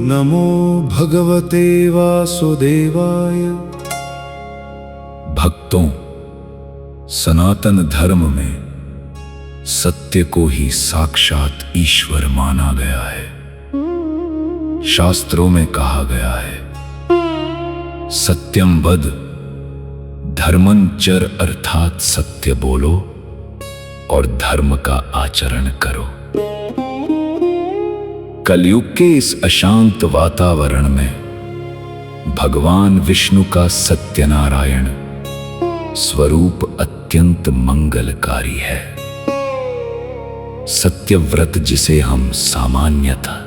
नमो भगवते वासुदेवाय। भक्तों, सनातन धर्म में सत्य को ही साक्षात ईश्वर माना गया है। शास्त्रों में कहा गया है, सत्यम वद धर्मं चर, अर्थात सत्य बोलो और धर्म का आचरण करो। कलयुग के इस अशांत वातावरण में भगवान विष्णु का सत्यनारायण स्वरूप अत्यंत मंगलकारी है। सत्यव्रत, जिसे हम सामान्यतः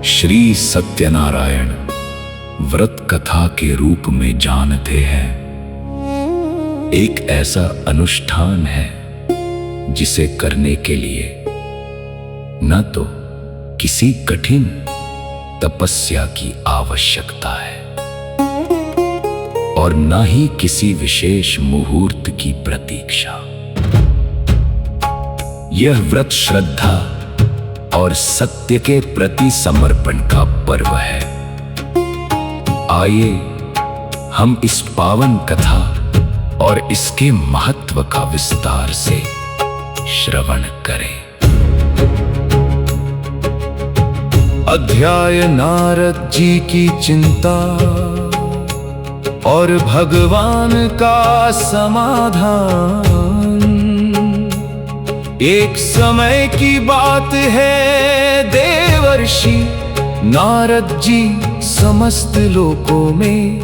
श्री सत्यनारायण व्रत कथा के रूप में जानते हैं, एक ऐसा अनुष्ठान है जिसे करने के लिए न तो किसी कठिन तपस्या की आवश्यकता है और न ही किसी विशेष मुहूर्त की प्रतीक्षा। यह व्रत श्रद्धा और सत्य के प्रति समर्पण का पर्व है। आइए हम इस पावन कथा और इसके महत्व का विस्तार से श्रवण करें। अध्याय नारद जी की चिंता और भगवान का समाधान। एक समय की बात है, देवर्षि नारद जी समस्त लोकों में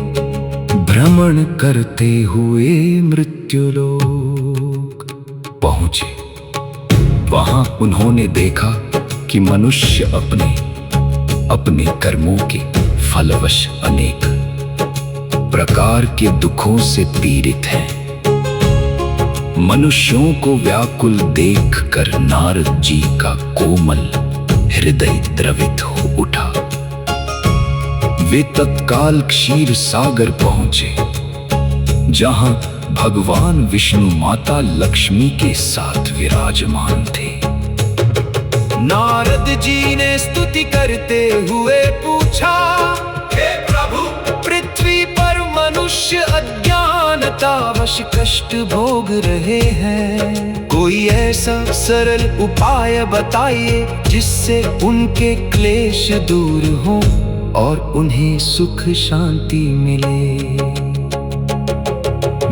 भ्रमण करते हुए मृत्युलोक पहुंचे। वहां उन्होंने देखा कि मनुष्य अपने कर्मों के फलवश अनेक प्रकार के दुखों से पीड़ित हैं। मनुष्यों को व्याकुल देखकर नारद जी का कोमल हृदय द्रवित हो उठा। वे तत्काल क्षीर सागर पहुंचे, जहां भगवान विष्णु माता लक्ष्मी के साथ विराजमान थे। नारद जी ने स्तुति करते हुए पूछा, हे प्रभु, पृथ्वी पर मनुष्य अज्ञानतावश कष्ट भोग रहे हैं। कोई ऐसा सरल उपाय बताइए जिससे उनके क्लेश दूर हो और उन्हें सुख शांति मिले।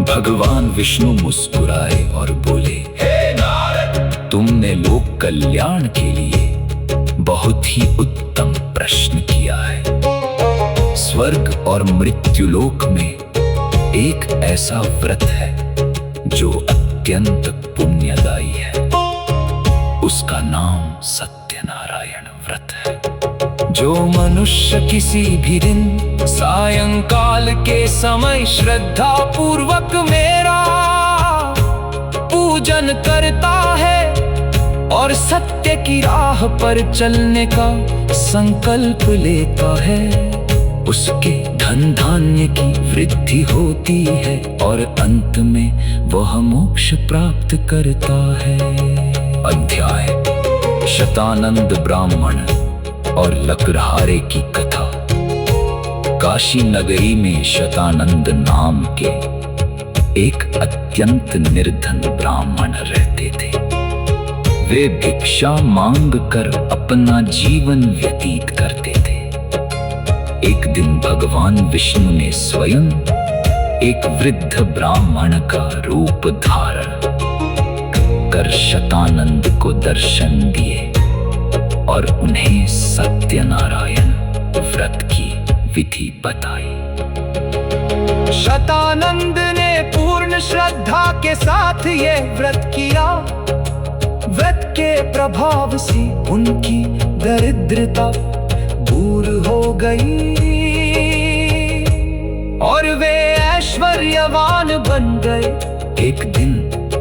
भगवान विष्णु मुस्कुराए और बोले, हे नारद, तुमने लोक कल्याण के लिए बहुत ही उत्तम प्रश्न किया है। स्वर्ग और मृत्युलोक में एक ऐसा व्रत है जो अत्यंत पुण्यदायी है। उसका नाम सत्यनारायण व्रत है। जो मनुष्य किसी भी दिन सायंकाल के समय श्रद्धा पूर्वक मेरा पूजन करता है और सत्य की राह पर चलने का संकल्प लेता है, उसके धन धान्य की वृद्धि होती है और अंत में वह मोक्ष प्राप्त करता है। अध्याय शतानंद ब्राह्मण और लकड़हारे की कथा। काशी नगरी में शतानंद नाम के एक अत्यंत निर्धन ब्राह्मण रहते थे। वे भिक्षा मांग कर अपना जीवन व्यतीत करते थे। एक दिन भगवान विष्णु ने स्वयं एक वृद्ध ब्राह्मण का रूप धारण कर शतानंद को दर्शन दिए और उन्हें सत्यनारायण व्रत की विधि बताई। शतानंद ने पूर्ण श्रद्धा के साथ ये व्रत किया। व्रत के प्रभाव से उनकी दरिद्रता दूर हो गई और वे ऐश्वर्यवान बन गए। एक दिन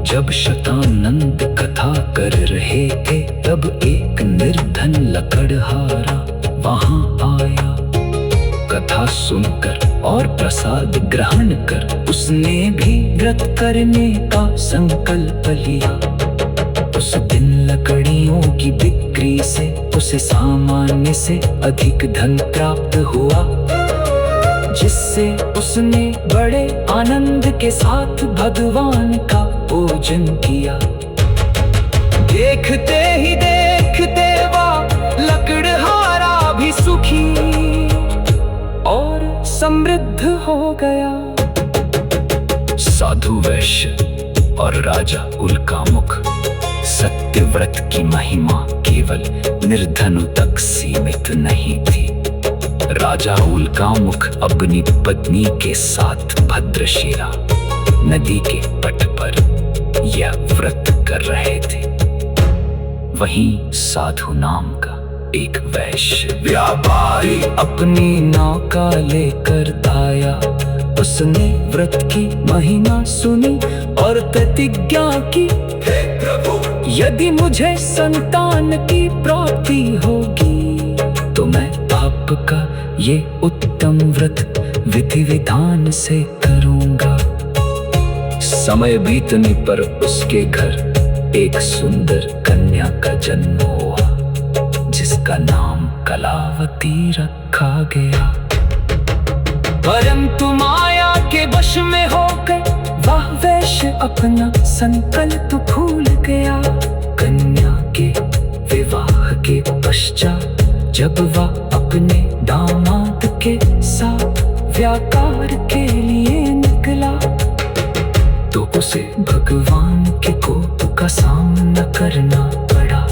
जब शतानंद कथा कर रहे थे, तब एक निर्धन लकड़हारा वहां आया। कथा कथा सुनकर और प्रसाद ग्रहण कर उसने भी व्रत करने का संकल्प लिया। उस दिन लकड़ियों की बिक्री से उसे सामान्य से अधिक धन प्राप्त हुआ, जिससे उसने बड़े आनंद के साथ भगवान का पूजन किया। देखते ही देखते वह लकड़हारा भी सुखी और समृद्ध हो गया। साधु वैश्य और राजा उल्कामुख सत्यव्रत की महिमा केवल निर्धनों तक सीमित नहीं थी। राजा उल्कामुख अपनी पत्नी के साथ भद्रशिला नदी के तट पर यह व्रत कर रहे थे। वहीं साधु नाम का एक वैश्य व्यापारी अपनी नौका लेकर आया। उसने व्रत की महिमा सुनी और प्रतिज्ञा की, हे प्रभु, यदि मुझे संतान की प्राप्ति होगी तो मैं आपका ये उत्तम व्रत विधि विधान से करूंगा। समय बीतने पर उसके घर एक सुंदर कन्या का जन्म हुआ, जिसका नाम कलावती रखा गया। परंतु माया के वश में होकर वह वैश्य अपना संकल्प भूल गया। कन्या के विवाह के पश्चात जब वह अपने दामाद के साथ व्यापार के लिए निकला तो उसे भगवान के कोप का सामना करना पड़ा।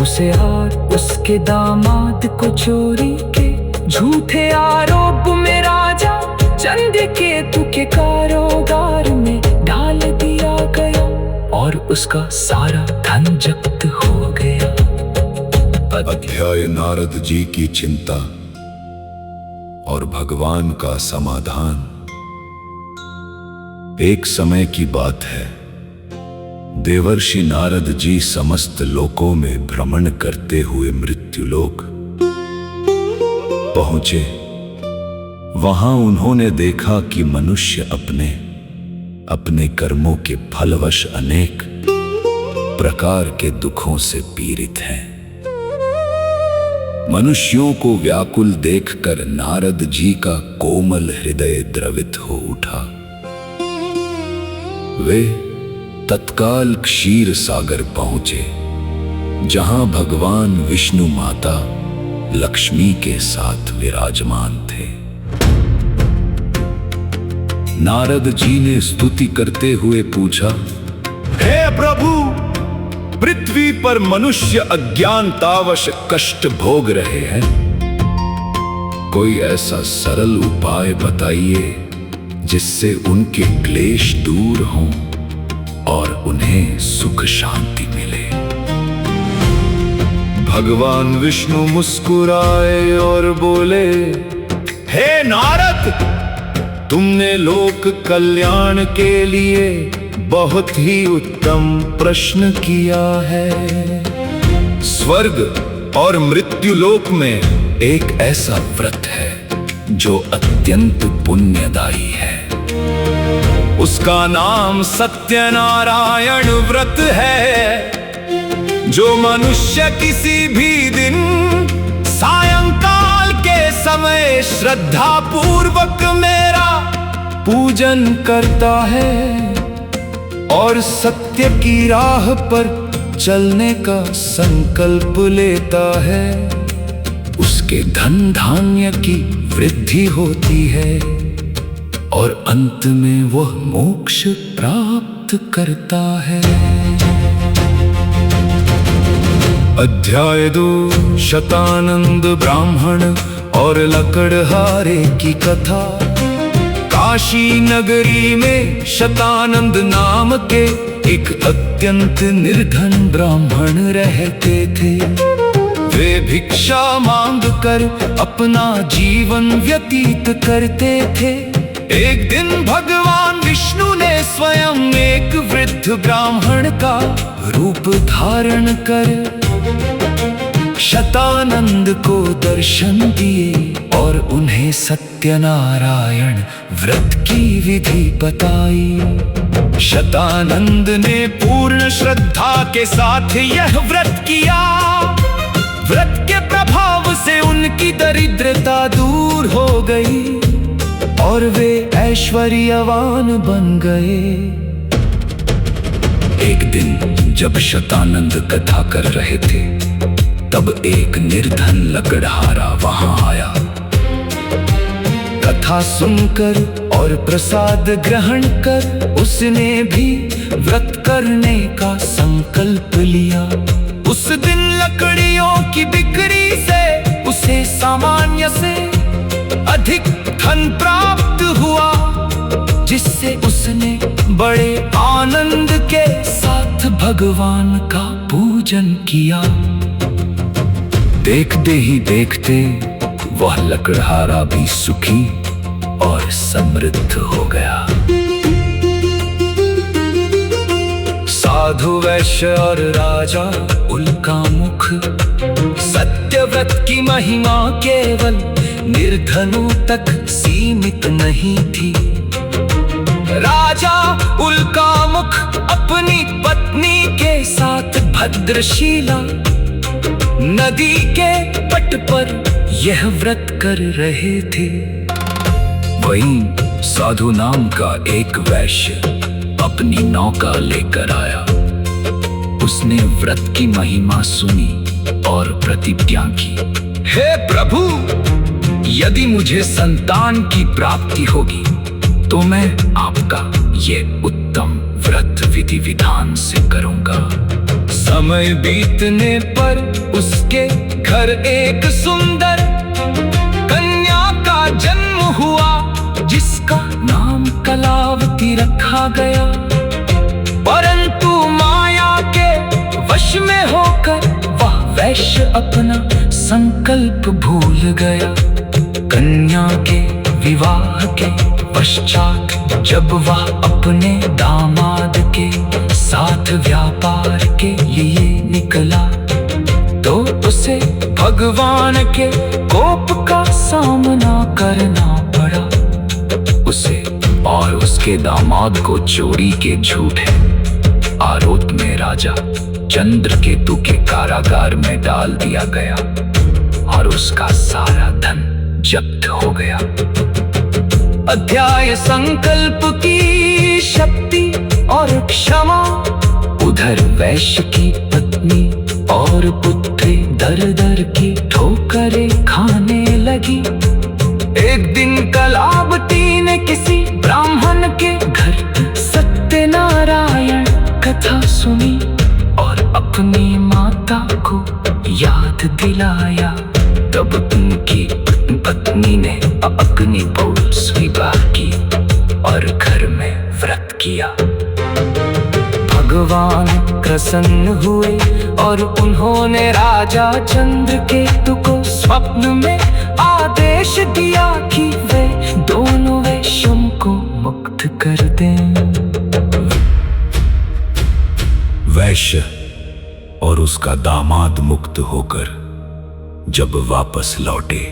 उसे और उसके दामाद को चोरी के झूठे आरोप में राजा चंद्रकेतु के कारोबार में डाल दिया गया और उसका सारा धन जब्त हो गया। अध्याय नारद जी की चिंता और भगवान का समाधान। एक समय की बात है, देवर्षि नारद जी समस्त लोकों में भ्रमण करते हुए मृत्युलोक पहुंचे। वहां उन्होंने देखा कि मनुष्य अपने अपने कर्मों के फलवश अनेक प्रकार के दुखों से पीड़ित हैं। मनुष्यों को व्याकुल देखकर नारद जी का कोमल हृदय द्रवित हो उठा। वे तत्काल क्षीर सागर पहुंचे, जहां भगवान विष्णु माता लक्ष्मी के साथ विराजमान थे। नारद जी ने स्तुति करते हुए पूछा, हे प्रभु, पृथ्वी पर मनुष्य अज्ञानतावश कष्ट भोग रहे हैं। कोई ऐसा सरल उपाय बताइए जिससे उनके क्लेश दूर हों और उन्हें सुख शांति मिले। भगवान विष्णु मुस्कुराए और बोले, हे नारद, तुमने लोक कल्याण के लिए बहुत ही उत्तम प्रश्न किया है। स्वर्ग और मृत्युलोक में एक ऐसा व्रत है जो अत्यंत पुण्यदायी है। उसका नाम सत्यनारायण व्रत है, जो मनुष्य किसी भी दिन सायंकाल के समय श्रद्धा पूर्वक मेरा पूजन करता है और सत्य की राह पर चलने का संकल्प लेता है, उसके धन धान्य की वृद्धि होती है और अंत में वह मोक्ष प्राप्त करता है। अध्याय 2 शतानंद ब्राह्मण और लकड़हारे की कथा। काशी नगरी में शतानंद नाम के एक अत्यंत निर्धन ब्राह्मण रहते थे। वे भिक्षा मांगकर अपना जीवन व्यतीत करते थे। एक दिन भगवान विष्णु ने स्वयं एक वृद्ध ब्राह्मण का रूप धारण कर शतानंद को दर्शन दिए और और उन्हें सत्यनारायण व्रत की विधि बताई। शतानंद ने पूर्ण श्रद्धा के साथ यह व्रत किया। व्रत के प्रभाव से उनकी दरिद्रता दूर हो गई और वे ऐश्वर्यवान बन गए। एक दिन जब शतानंद कथा कर रहे थे, तब एक निर्धन लकड़हारा वहां आया। कथा सुनकर और प्रसाद ग्रहण कर उसने भी व्रत करने का संकल्प लिया। उस दिन लकड़ियों की बिक्री से उसे सामान्य से अधिक धन प्राप्त हुआ, जिससे उसने बड़े आनंद के साथ भगवान का पूजन किया। देखते ही देखते वह लकड़हारा भी सुखी और समृद्ध हो गया। साधु वैश्य और राजा उल्कामुख, सत्यव्रत की महिमा केवल निर्धनों तक सीमित नहीं थी। राजा उल्कामुख अपनी पत्नी के साथ भद्रशिला नदी के तट पर यह व्रत कर रहे थे। वहीं साधु नाम का एक वैश्य अपनी नौका लेकर आया। उसने व्रत की महिमा सुनी और प्रतिज्ञा की, हे प्रभु, यदि मुझे संतान की प्राप्ति होगी तो मैं आपका ये उत्तम व्रत विधि विधान से करूंगा। समय बीतने पर उसके घर एक सुंदर कन्या का जन्म हुआ, जिसका नाम कलावती रखा गया। परंतु माया के वश में होकर वह वैश्य अपना संकल्प भूल गया। कन्या के विवाह के पश्चात जब वह अपने दामाद के साथ व्यापार के लिए निकला, तो उसे भगवान के कोप का सामना करना पड़ा। उसे और उसके दामाद को चोरी के झूठे आरोप में राजा चंद्रकेतु के कारागार में डाल दिया गया और उसका सारा धन जब्त हो गया। अध्याय संकल्प की शक्ति और क्षमा। उधर वैश्य की पत्नी और पुत्री दर दर की ठोकरें खाने लगी। एक दिन कलावती ने किसी ब्राह्मण के घर सत्यनारायण कथा सुनी और अपनी माता को याद दिलाया। तब उनकी पत्नी ने अपनी बहु स्वीकार की और घर में व्रत किया। भगवान प्रसन्न हुए और उन्होंने राजा चंद्रकेतु को स्वप्न में आदेश दिया कि वे दोनों वैश्यों को मुक्त कर दें। वैश्य और उसका दामाद मुक्त होकर जब वापस लौटे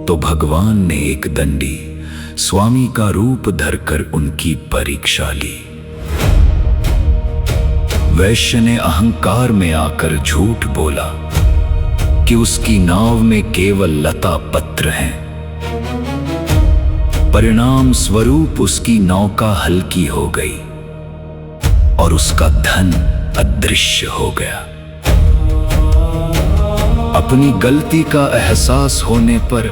तो भगवान ने एक दंडी स्वामी का रूप धरकर उनकी परीक्षा ली। वैश्य ने अहंकार में आकर झूठ बोला कि उसकी नाव में केवल लता पत्र हैं। परिणाम स्वरूप उसकी नौका हल्की हो गई और उसका धन अदृश्य हो गया। अपनी गलती का एहसास होने पर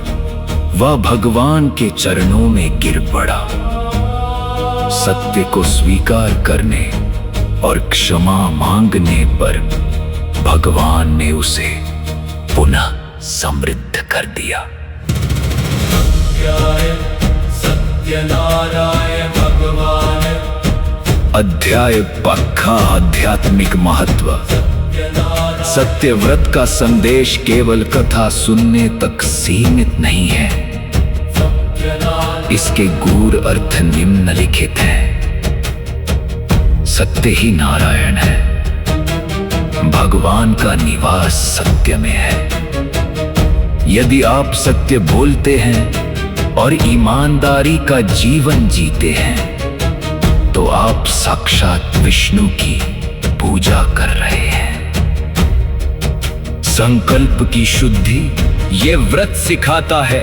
वह भगवान के चरणों में गिर पड़ा। सत्य को स्वीकार करने और क्षमा मांगने पर भगवान ने उसे पुनः समृद्ध कर दिया। सत्यनारायण भगवान। अध्याय पक्का आध्यात्मिक महत्व। सत्य व्रत का संदेश केवल कथा सुनने तक सीमित नहीं है। इसके गूढ़ अर्थ निम्नलिखित हैं। सत्य ही नारायण है। भगवान का निवास सत्य में है। यदि आप सत्य बोलते हैं और ईमानदारी का जीवन जीते हैं तो आप साक्षात विष्णु की पूजा कर रहे हैं। संकल्प की शुद्धि, ये व्रत सिखाता है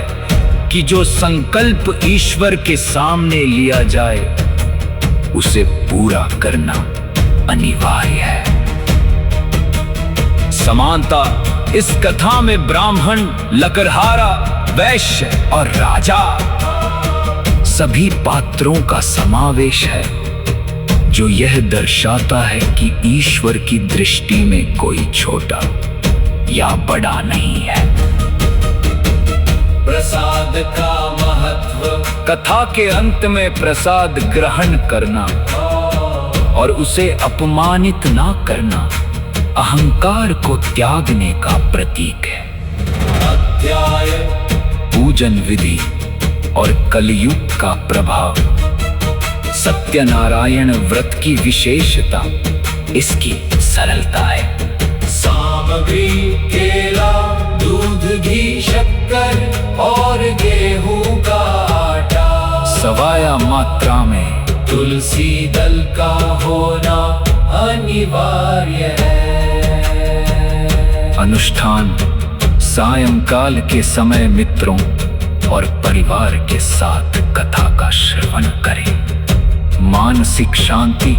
कि जो संकल्प ईश्वर के सामने लिया जाए उसे पूरा करना अनिवार्य है। समानता, इस कथा में ब्राह्मण, लकड़हारा, वैश्य और राजा सभी पात्रों का समावेश है, जो यह दर्शाता है कि ईश्वर की दृष्टि में कोई छोटा या बड़ा नहीं है। प्रसाद का महत्व, कथा के अंत में प्रसाद ग्रहण करना और उसे अपमानित ना करना अहंकार को त्यागने का प्रतीक है। अध्याय पूजन विधि और कलयुग का प्रभाव। सत्यनारायण व्रत की विशेषता इसकी सरलता है। सामग्री केला, दूध, घी, शक्कर और गेहूं का आटा। सवाया मात्रा में तुलसी दल का होना अनिवार्य है। अनुष्ठान, सायंकाल के समय मित्रों और परिवार के साथ कथा का श्रवण करें। मानसिक शांति,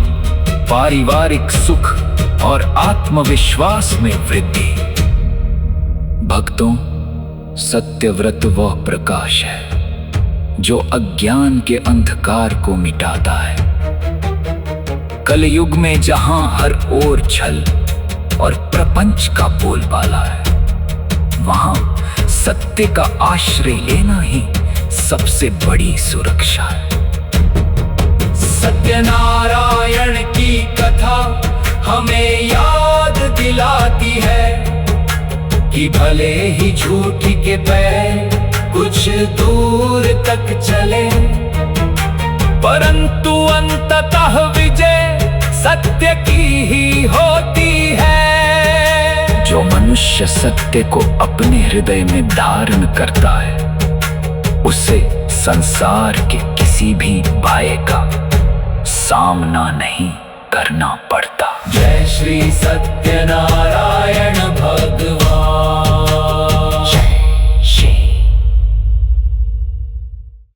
पारिवारिक सुख और आत्मविश्वास में वृद्धि। भक्तों, सत्यव्रत वह प्रकाश है जो अज्ञान के अंधकार को मिटाता है। कलयुग में जहां हर ओर छल और प्रपंच का बोलबाला है, वहां सत्य का आश्रय लेना ही सबसे बड़ी सुरक्षा है। सत्यनारायण की कथा हमें याद दिलाती है कि भले ही झूठ के पैर कुछ दूर तक चले, परंतु अंततः विजय सत्य की ही होती है। जो मनुष्य सत्य को अपने हृदय में धारण करता है उसे संसार के किसी भी भय का सामना नहीं करना पड़ता। जय श्री सत्यनारायण भगवान।